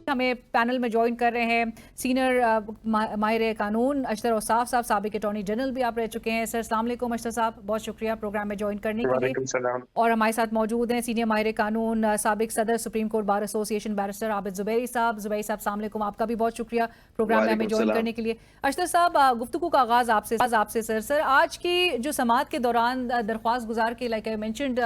ہمیں پینل میں جوائن کر رہے ہیں سینئر ماہر قانون اشتر اوصاف صاحب، سابق اٹارنی جنرل بھی آپ رہ چکے ہیں. سر السلام علیکم اشتر صاحب، بہت شکریہ پروگرام میں جوائن کرنے کے لیے. وعلیکم السلام. اور ہمارے ساتھ موجود ہیں سینئر ماہر قانون سابق صدر سپریم کورٹ بار ایسوسی ایشن بیرسٹر عابد زبیری صاحب. زبیری صاحب السلام علیکم، آپ کا بھی بہت شکریہ پروگرام میں ہمیں جوائن کرنے کے لیے. اشتر صاحب، گفتگو کا آغاز آپ سے سر آج کی جو سماعت کے دوران درخواست گزار کے لائک آئی مینشنڈ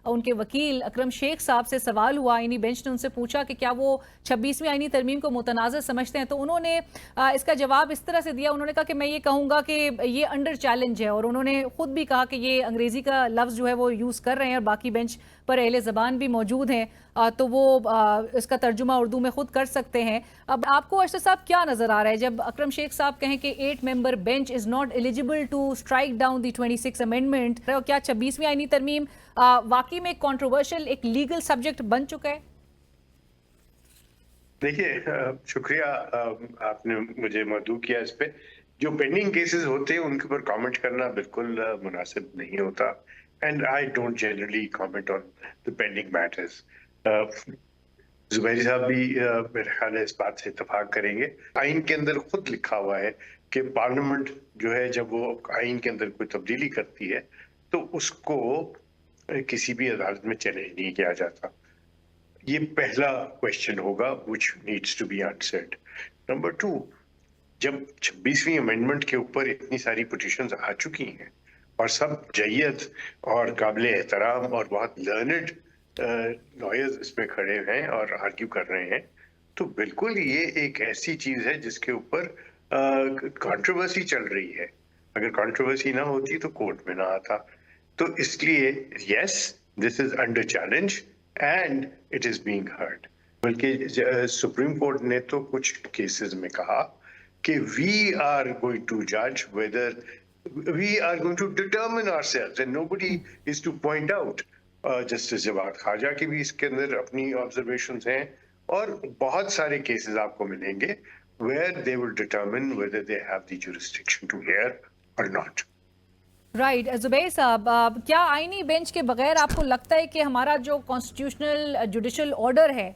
ان کے وکیل اکرم شیخ صاحب سے سوال ہوا، آئینی بینچ نے ان سے پوچھا کہ کیا وہ 26ویں آئینی ترمیم کو متنازع سمجھتے ہیں، تو انہوں نے اس کا جواب اس طرح سے دیا. انہوں نے کہا کہ میں یہ کہوں گا کہ یہ انڈر چیلنج ہے، اور انہوں نے خود بھی کہا کہ یہ انگریزی کا لفظ جو ہے وہ یوز کر رہے ہیں اور باقی بینچ پر اہل زبان بھی موجود ہیں تو وہ اس کا ترجمہ اردو میں خود کر سکتے ہیں. اب آپ کو اشرف صاحب کیا نظر آ رہا ہے جب اکرم شیخ صاحب کہیں کہ 8 member bench is not eligible to strike down the 26 amendment, کیا 26ویں آئینی ترمیم واقعی میں ایک کنٹروورشل ایک لیگل سبجیکٹ بن چکا ہے؟ دیکھیے، شکریہ آپ نے مجھے مدعو کیا. اس پہ جو پینڈنگ کیسز ہوتے ہیں ان کے اوپر کامنٹ کرنا بالکل مناسب نہیں ہوتا. And I don't generally comment on the pending matters. Zuberi صاحب بھی میرے خیال ہے اس بات سے اتفاق کریں گے. آئین کے اندر خود لکھا ہوا ہے کہ پارلیمنٹ جو ہے جب وہ آئین کے اندر کوئی تبدیلی کرتی ہے تو اس کو کسی بھی عدالت میں چیلنج نہیں کیا جاتا. یہ پہلا کوشچن ہوگا which needs to be answered. Number 2، جب 26ویں امینڈمنٹ کے اوپر اتنی ساری پٹیشنز آ چکی ہیں اور سب جید اور قابل احترام اور بہت لرنڈ لائرز اس میں کھڑے ہیں اور آرگیو کر رہے ہیں، تو بالکل یہ ایک ایسی چیز ہے جس کے اوپر کنٹروورسی چل رہی ہے. اگر کنٹروورسی نہ ہوتی تو کورٹ میں نہ آتا. تو اس لیے yes, this is under challenge and it is being heard. بلکہ سپریم کورٹ نے تو کچھ کیسز میں کہا کہ وی آر گوئنگ ٹو جج whether we are going to determine ourselves and nobody is to point out. Justice Jawwad Khawaja کی بھی اس کے اندر اپنی آبزرویشنز ہیں، اور بہت سارے کیسز آپ کو ملیں گے where they will determine whether they have the jurisdiction to hear or not. Right. Zubair صاحب، کیا آئینی بینچ کے بغیر آپ کو لگتا ہے کہ ہمارا جو کانسٹیٹیوشنل جوڈیشل آرڈر ہے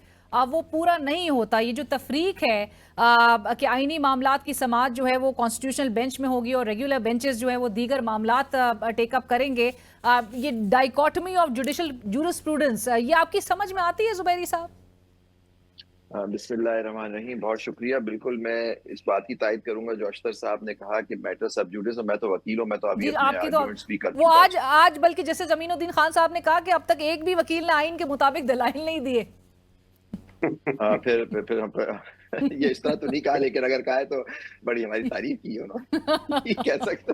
وہ پورا نہیں ہوتا؟ یہ جو تفریق ہے کہ آئینی معاملات کی سماعت جو ہے وہ کانسٹیٹیوشنل بینچ میں ہوگی اور ریگولر بینچز جو ہے وہ دیگر معاملات ٹیک اپ کریں گے، یہ ڈائیکاٹمی آف جوڈیشل جورسپروڈنس، یہ آپ کی سمجھ میں آتی ہے زبیری صاحب؟ بسم اللہ الرحمن الرحیم. بہت شکریہ. بالکل میں اس بات کی تائید کروں گا جو اشتر صاحب نے کہا کہ میٹر سب جوڈس، اور میں تو وکیل ہوں، میں تو ابھی اپنے آرگومنٹس بھی کرتا ہوں. وہ آج بلکہ جیسے زمین الدین خان صاحب نے کہا کہ اب تک ایک بھی وکیل نے آئین کے مطابق دلائل نہیں دیے. پھر یہ اس طرح تو نہیں کہا، لیکن اگر کہا ہے تو بڑی ہماری تعریف کی ہے نا، کہہ سکتا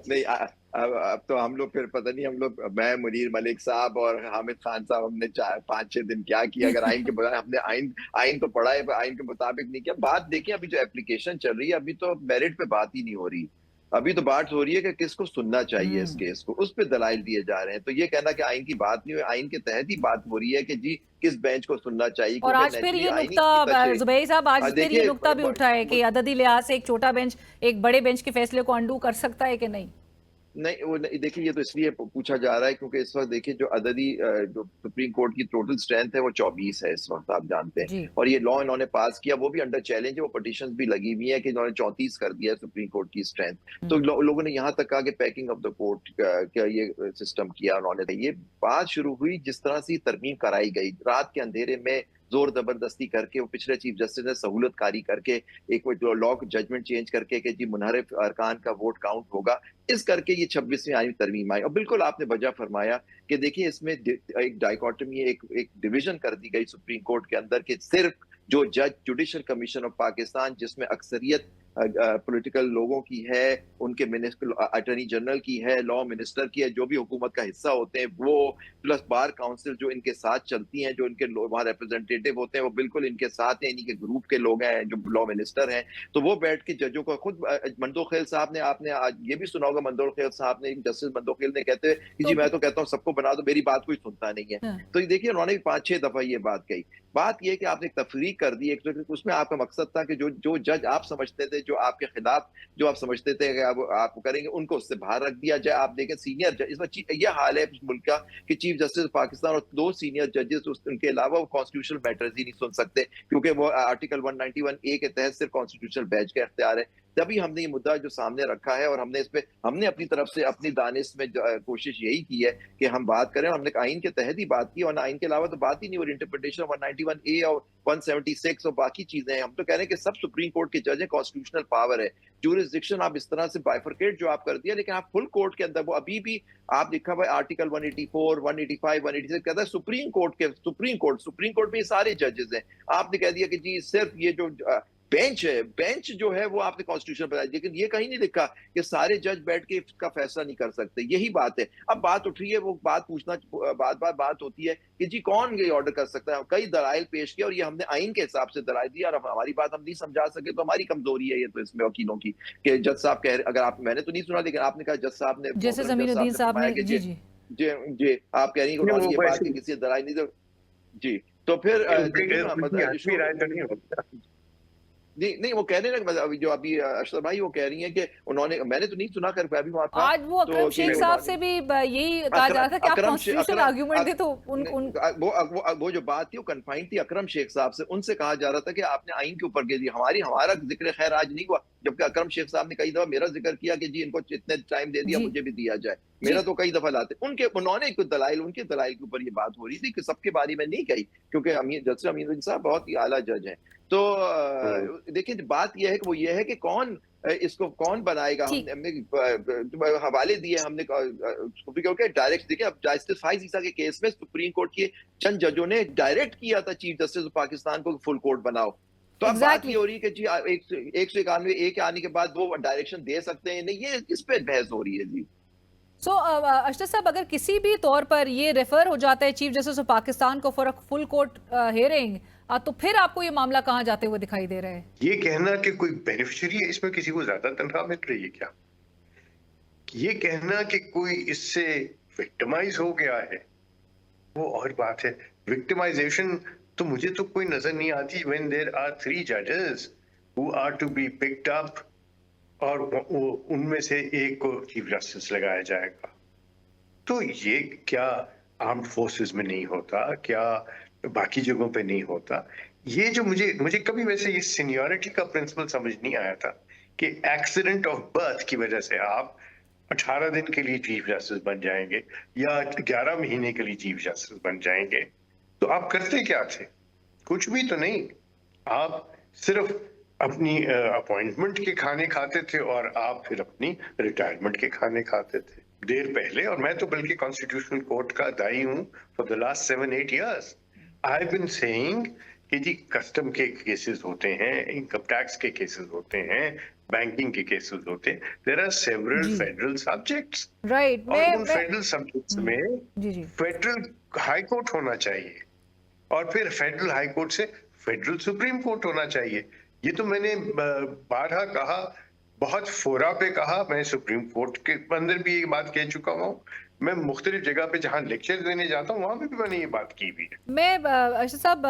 نہیں. اب تو ہم لوگ پھر پتہ نہیں، ہم لوگ میں منیر ملک صاحب اور حامد خان صاحب ہم نے 5-6 دن کیا کیا. اگر آئین کے بغیر ہم نے آئین تو پڑھا ہے، آئین کے مطابق نہیں کیا. بات دیکھیں، ابھی جو اپلیکیشن چل رہی ہے ابھی تو میرٹ پہ بات ہی نہیں ہو رہی. ابھی تو بات ہو رہی ہے کہ کس کو سننا چاہیے اس کیس کو، اس پہ دلائل دیے جا رہے ہیں. تو یہ کہنا کہ آئین کی بات نہیں ہوئی، آئین کے تحت ہی بات ہو رہی ہے کہ جی کس بینچ کو سننا چاہیے. اور آج پھر یہ نقطہ زبیر صاحب، آج پھر یہ نقطہ بھی اٹھا ہے کہ عددی لحاظ سے ایک چھوٹا بینچ ایک بڑے بینچ کے فیصلے کو انڈو کر سکتا ہے کہ نہیں؟ نہیں، وہ دیکھیے یہ تو اس لیے پوچھا جا رہا ہے کیونکہ اس وقت دیکھیے جو عددی جو سپریم کورٹ کی ٹوٹل اسٹرینتھ ہے وہ 24 ہے اس وقت، آپ جانتے ہیں. اور یہ لا انہوں نے پاس کیا وہ بھی انڈر چیلنج ہے. وہ پٹیشنز بھی لگی ہوئی ہیں کہ انہوں نے 34 کر دیا ہے سپریم کورٹ کی اسٹرینتھ. تو لوگوں نے یہاں تک کہا کہ پیکنگ آف دا کورٹ کا یہ سسٹم کیا انہوں نے. یہ بات شروع ہوئی جس طرح سے ترمیم کرائی گئی رات کے اندھیرے میں، زور زبردستی کر کے. وہ پچھلے چیف جسٹس نے سہولت کاری کر کے ایک لا ججمنٹ چینج کر کے کہ جی منحرف ارکان کا ووٹ کاؤنٹ ہوگا، اس کر کے یہ 26ویں آئینی ترمیم آئی. اور بالکل آپ نے وجہ فرمایا کہ دیکھیں اس میں ایک ڈائیکاٹمی، ایک ڈویژن کر دی گئی سپریم کورٹ کے اندر کہ صرف جو جج جوڈیشل کمیشن آف پاکستان جس میں اکثریت پولیٹیکل لوگوں کی ہے، ان کے اٹارنی جنرل کی ہے، لا منسٹر کی ہے، جو بھی حکومت کا حصہ ہوتے ہیں وہ، پلس بار کاؤنسل جو ان کے ساتھ چلتی ہیں، جو ان کے وہاں ریپرزینٹیٹو ہوتے ہیں وہ بالکل ان کے ساتھ ہیں، انہی کے گروپ کے لوگ ہیں جو لا منسٹر ہیں. تو وہ بیٹھ کے ججوں کا خود مندو خیل صاحب نے، آپ نے آج یہ بھی سنا ہوگا، مندو خیل صاحب نے، جسٹس مندو خیل نے کہتے ہیں کہ جی میں تو کہتا ہوں سب کو بنا دو، میری بات کوئی سنتا نہیں ہے. تو دیکھیے انہوں نے بھی 5-6 دفعہ یہ بات کہی. بات یہ کہ آپ نے ایک تفریق کر دی، اس میں آپ کا مقصد تھا کہ جو جج آپ سمجھتے تھے جو آپ کے خلاف جو آپ سمجھتے تھے کہ آپ کریں گے ان کو اس سے باہر رکھ دیا جائے. آپ دیکھیں سینئر جج, اس میں یہ حال ہے ملک کا کہ چیف جسٹس پاکستان اور 2 سینئر ججز ان کے علاوہ وہ کانسٹیٹیوشنل میٹرز ہی نہیں سن سکتے کیونکہ وہ آرٹیکل 191A کے تحت صرف کانسٹیٹیوشنل بینچ کا اختیار ہے. تبھی ہم نے یہ مدعا جو سامنے رکھا ہے اور ہم نے اس پہ ہم نے اپنی طرف سے اپنی دانش میں کوشش یہی کی ہے کہ ہم بات کریں. ہم نے آئین کے تحت ہی بات کی اور آئین کے علاوہ تو بات ہی نہیں, اور انٹرپریٹیشن 191A اور 176 اور باقی چیزیں ہیں. ہم تو کہہ رہے ہیں کہ سب سپریم کورٹ کے جج ہیں, کانسٹیٹیوشنل پاور ہے. جورسڈکشن آپ اس طرح سے بائیفرکیٹ جو آپ کر دیا, لیکن آپ فل کورٹ کے اندر وہ ابھی بھی آپ لکھا ہوا ہے آرٹیکل 184, 185, 186 کہتا ہے سپریم کورٹ میں یہ سارے ججز ہیں. آپ نے کہہ دیا کہ جی صرف یہ جو بینچ جو ہے وہ آپ نے کانسٹیٹیوشن بنایا, لیکن یہ کہیں نہیں لکھا کہ سارے جج بیٹھ کے اس کا فیصلہ نہیں کر سکتے. یہی بات ہے. اب بات اٹھ رہی ہے, وہ بات پوچھنا بات ہوتی ہے کہ جی کون یہ آرڈر کر سکتا ہے. کئی دلائل پیش کیا اور یہ ہم نے آئین کے حساب سے دلائل دیا, اور ہماری بات ہم نہیں سمجھا سکے تو ہماری کمزوری ہے یہ تو اس میں وکیلوں کی کہ جج صاحب کہہ رہے, اگر آپ میں نے تو نہیں سنا لیکن آپ نے کہا جج صاحب نے جیسے زمین الدین صاحب نے جی آپ کہہ رہی ہیں کہ یہ بات کہ کسی دلائل نہیں جی تو پھر نہیں وہ کہہ رہے ہیں جو ابھی اشرف بھائی وہ کہہ رہی ہیں کہ انہوں نے, میں نے تو نہیں سنا کر ابھی وہاں تھا آج وہ اکرم شیخ صاحب سے بھی یہی کہا جا رہا تھا کہ آپ کانسٹیٹیوشنل آرگیومنٹ دے تو وہ جو بات تھی وہ کنفائنڈ تھی اکرم شیخ صاحب سے. ان سے کہا جا رہا تھا کہ آپ نے آئین کے اوپر ہمارا ذکر خیر آج نہیں ہوا, جبکہ اکرم شیخ صاحب نے کئی دفعہ میرا ذکر کیا کہ جی ان کو اتنے ٹائم دے دیا مجھے بھی دیا جائے. میرا تو کئی دفعہ لاتے انہوں نے ان کے دلائل کے اوپر یہ بات ہو رہی تھی کہ سب کے بارے میں نہیں کہی کیونکہ جسٹس امین الدین صاحب بہت ہی اعلیٰ جج ہیں. تو دیکھیں بات یہ ہے کہ وہ یہ ہے کہ اس کو کون بنائے گا. ہم نے حوالے دیے, ہم نے کیونکہ ڈائریکٹ دیکھیں اب جسٹس فائز عیسیٰ کے کیس میں سپریم کورٹ کے چند ججوں نے ڈائریکٹ کیا تھا چیف جسٹس پاکستان کو فل کورٹ بناؤ. تو اب بات یہ ہو رہی ہے کہ جی 191A کے آنے کے بعد وہ ڈائریکشن دے سکتے ہیں نہیں, یہ اس پہ بحث ہو رہی ہے. جی اشرف صاحب اگر کسی بھی طور پر یہ ریفر ہو جاتا ہے چیف جسٹس آف پاکستان کو فار فل کورٹ ہیئرنگ, تو پھر آپ کو یہ معاملہ کہاں جاتے ہوئے دکھائی دے رہا ہے؟ یہ کہنا کہ کوئی بینیفیشری ہے اس میں کسی کو زیادہ تنخواہ مل رہی ہے کیا, یہ کہنا کہ کوئی اس سے وکٹمائز ہو گیا ہے وہ اور بات ہے. وکٹمائزیشن تو مجھے تو کوئی نظر نہیں آتی when there are 3 judges who are to be picked up اور ان میں سے ایک کو چیف جسٹس لگایا جائے گا. تو یہ کیا آرمڈ فورسز میں نہیں ہوتا, کیا باقی جگہوں پہ نہیں ہوتا؟ یہ جو مجھے کبھی ویسے یہ سینیورٹی کا پرنسپل سمجھ نہیں آیا تھا کہ ایکسیڈنٹ آف برتھ کی وجہ سے آپ 18 دن کے لیے چیف جسٹس بن جائیں گے یا 11 مہینے کے لیے چیف جسٹس بن جائیں گے. تو آپ کرتے کیا تھے؟ کچھ بھی تو نہیں. آپ صرف اپنی اپوائنٹمنٹ کے کھانے کھاتے تھے اور آپ پھر اپنی ریٹائرمنٹ کے کھانے کھاتے تھے دیر پہلے. اور میں تو بلکہ کانسٹیٹیوشنل کورٹ کا دائی ہوں for the last 7-8 years. I been seeing کہ جی کسٹم کے کیسز ہوتے ہیں, انکم ٹیکس کے کیسز ہوتے ہیں, بینکنگ کے کیسز ہوتے ہیں. There are several federal subjects, اور ان فیڈرل سبجیکٹس میں فیڈرل ہائی کورٹ ہونا چاہیے اور پھر فیڈرل ہائی کورٹ سے فیڈرل سپریم کورٹ ہونا چاہیے. یہ تو میں نے بارہا کہا, بہت فورا پہ کہا, میں سپریم کورٹ کے اندر بھی یہ بات کہہ چکا ہوں, میں مختلف جگہ پہ جہاں لیکچر دینے جاتا ہوں وہاں پہ بھی میں نے یہ بات کی بھی ہے. میں اشرف صاحب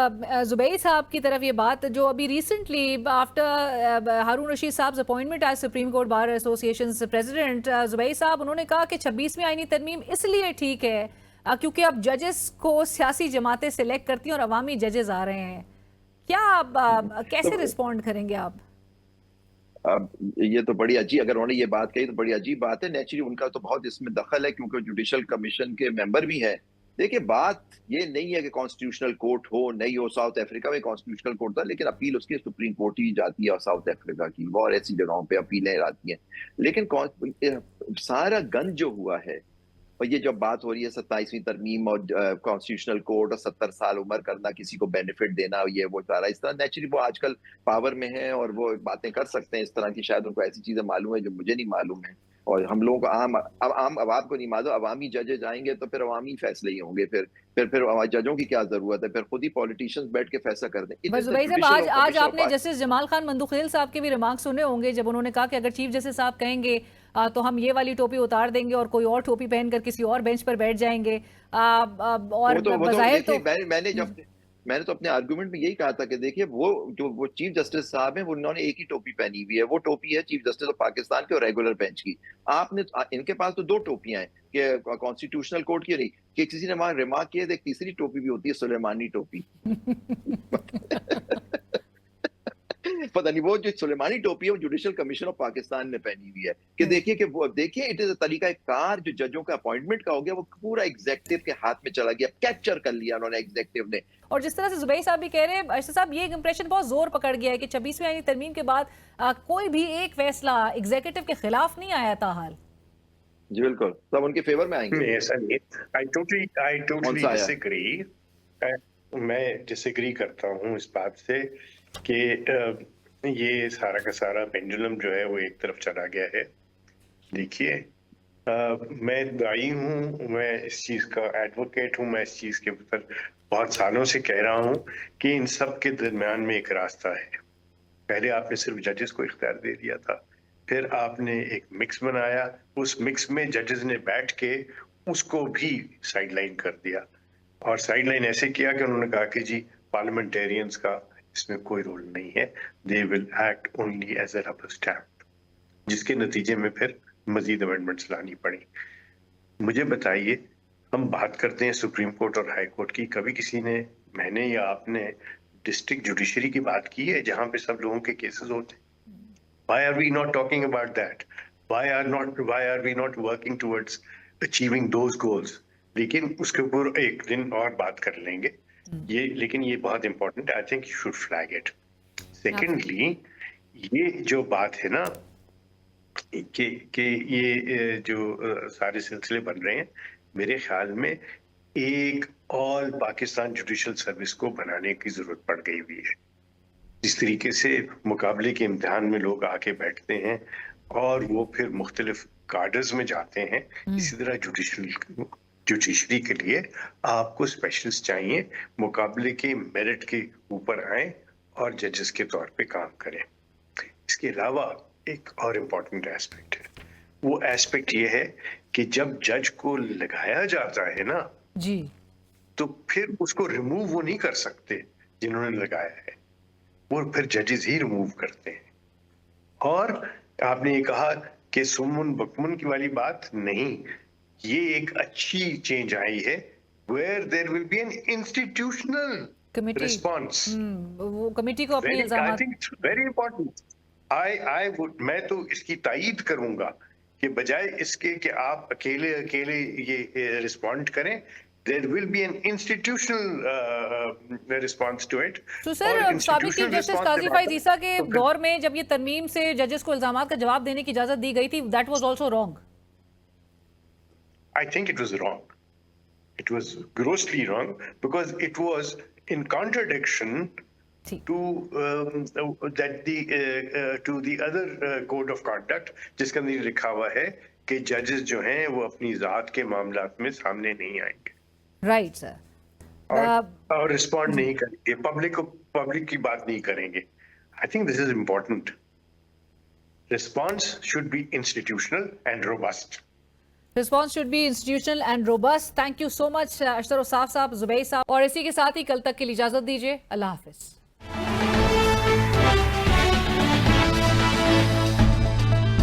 زبیری صاحب کی طرف یہ بات جو ابھی ریسنٹلی آفٹر ہارون رشید صاحب appointment as supreme court bar ایسوسی ایشن پریزیڈنٹ, زبیری صاحب انہوں نے کہا کہ 26ویں آئینی ترمیم اس لیے ٹھیک ہے کیونکہ اب ججز کو سیاسی جماعتیں سلیکٹ کرتی ہیں اور عوامی ججز آ رہے ہیں. کیا آپ کیسے رسپونڈ کریں گے؟ آپ اب یہ تو بڑی عجیب, اگر انہوں نے یہ بات کہی تو بڑی عجیب بات ہے. نیچرلی ان کا تو بہت اس میں دخل ہے کیونکہ جوڈیشل کمیشن کے ممبر بھی ہیں. دیکھیں بات یہ نہیں ہے کہ کانسٹیٹیوشنل کورٹ ہو نہیں ہو. ساؤتھ افریقہ میں کانسٹیٹیوشنل کورٹ تھا لیکن اپیل اس کی سپریم کورٹ ہی جاتی ہے, اور ساؤتھ افریقہ کی اور ایسی جگہوں پہ اپیلیں آتی ہیں. لیکن سارا گند جو ہوا ہے, اور یہ جب بات ہو رہی ہے 27ویں ترمیم اور کانسٹیٹیوشنل کورٹ اور 70 سال عمر کرنا, کسی کو بینیفٹ دینا, یہ وہ سارا اس طرح نیچرلی وہ آج کل پاور میں ہیں اور وہ باتیں کر سکتے ہیں اس طرح کی. شاید ان کو ایسی چیزیں معلوم ہیں جو مجھے نہیں معلوم ہے اور ہم لوگوں کو عام عوام کو نہیں معلوم. عوامی ججز آئیں گے تو پھر عوامی فیصلے ہی ہوں گے. پھر ججوں کی کیا ضرورت ہے, پھر خود ہی پولیٹیشینز بیٹھ کے فیصلہ کر دیں. زبیر صاحب آج آپ نے جسٹس جمال خان مندوخیل صاحب کے بھی ریمارک سنے ہوں گے جب انہوں نے کہا کہ اگر چیف جسٹس صاحب کہیں گے تو ہم یہ والی ٹوپی اتار دیں گے اور کوئی اور ٹوپی پہن کر کسی اور بینچ پر بیٹھ جائیں گے. اور بظاہر تو میں نے تو اپنے آرگومنٹ میں یہی کہا تھا کہ دیکھیے وہ چیف جسٹس صاحب ہیں، انہوں نے ایک ہی ٹوپی پہنی ہوئی ہے، وہ ٹوپی ہے چیف جسٹس آف پاکستان کے اور ریگولر بینچ کی. آپ نے ان کے پاس تو 2 ٹوپیاں ہیں کہ کانسٹیٹیوشنل کورٹ کی نہیں، کہ کسی نے وہاں ریمارک کیا ایک تیسری ٹوپی بھی ہوتی ہے، سلیمانی ٹوپی. پتہ نہیں وہ جو سلیمانی ٹوپی ہے وہ جوڈیشل کمیشن آف پاکستان نے پہنی ہوئی ہے کہ دیکھیے اٹ از اے طریقہ کار جو ججوں کا اپوائنٹمنٹ کا ہو گیا، وہ پورا ایگزیکٹو کے ہاتھ میں چلا گیا، کیپچر کر لیا انہوں نے ایگزیکٹو نے. اور جس طرح سے زبیر صاحب بھی کہہ رہے ہیں ارشد صاحب، یہ ایک امپریشن بہت زور پکڑ گیا ہے کہ 26ویں آئینی ترمیم کے بعد کوئی بھی ایک فیصلہ ایگزیکٹو کے خلاف نہیں آیا تاحال. جی بالکل، سب ان کے فیور میں آئیں گے. نہیں ایسا نہیں. I totally disagree. میں ڈس ایگری کرتا ہوں اس بات سے کہ یہ سارا کا سارا پینڈولم جو ہے وہ ایک طرف چلا گیا ہے. دیکھیے میں دائی ہوں، میں اس چیز کا ایڈوکیٹ ہوں، میں اس چیز کے اوپر بہت سالوں سے کہہ رہا ہوں کہ ان سب کے درمیان میں ایک راستہ ہے. پہلے آپ نے صرف ججز کو اختیار دے دیا تھا، پھر آپ نے ایک مکس بنایا، اس مکس میں ججز نے بیٹھ کے اس کو بھی سائیڈ لائن کر دیا. اور سائیڈ لائن ایسے کیا کہ انہوں نے کہا کہ جی پارلیمنٹیرینز کا اس میں کوئی رول نہیں ہے، they will act only as a rubber stamp, جس کے نتیجے میں پھر مزید امینڈمنٹس لانی پڑی. مجھے بتائیے، ہم بات کرتے ہیں سپریم کورٹ اور ہائی کورٹ کی، کبھی کسی نے، میں نے یا آپ نے ڈسٹرکٹ جوڈیشری کی بات کی ہے جہاں پہ سب لوگوں کے کیسز ہوتے ہیں؟ Why are we not talking about that? Why are we not working towards achieving those goals? لیکن اس کے اوپر ایک دن اور بات کر لیں گے یہ، لیکن یہ بہت امپورٹنٹ ہے. I think you should flag it. Secondly, یہ جو بات ہے نا کہ یہ جو سارے سلسلے بن رہے ہیں، میرے خیال میں ایک آل پاکستان جوڈیشل سروس کو بنانے کی ضرورت پڑ گئی ہوئی ہے. جس طریقے سے مقابلے کے امتحان میں لوگ آ کے بیٹھتے ہیں اور وہ پھر مختلف کارڈرز میں جاتے ہیں، اسی طرح جوڈیشری کے لیے آپ کو اسپیشلسٹ چاہیے، مقابلے کے میرٹ کے اوپر آئیں اور ججز کے طور پہ کام کریں. اس کے علاوہ ایک اور امپورٹنٹ ایسپیکٹ ہے، وہ ایسپیکٹ یہ ہے کہ جب جج کو لگایا جاتا ہے نا جی تو پھر اس کو ریموو وہ نہیں کر سکتے جنہوں نے لگایا ہے، وہ پھر ججز ہی ریموو کرتے ہیں. اور آپ نے یہ کہا کہ سمن بکمن کی والی بات نہیں، یہ ایک اچھی چینج آئی ہے where there will be an institutional response. وہ کمیٹی کو اپنے الزامات، I think it's very important. میں تو اس کی تائید کروں گا کہ بجائے اس کے کہ آپ اکیلے یہ رسپونڈ کریں، there will be an institutional response to it. تو سر سابق چیف جسٹس قاضی فائز عیسیٰ کے دور میں جب یہ ترمیم سے ججز کو الزامات کا جواب دینے کی اجازت دی گئی تھی، that was also wrong. I think it was wrong. It was grossly wrong because it was in contradiction to the other code of conduct جس کے اندر لکھا ہوا ہے کہ ججز جو ہیں وہ اپنی ذات کے معاملات میں سامنے نہیں آئیں گے. Right sir. اور رسپونڈ نہیں کریں گے، پبلک کی بات نہیں کریں گے. I think this is important. Response should be institutional and robust. Response should be institutional and robust. Thank you so much اشتر صاحب، زبیر صاحب. اور اسی کے ساتھ ہی کل تک کے لیے اجازت دیجیے. اللہ حافظ.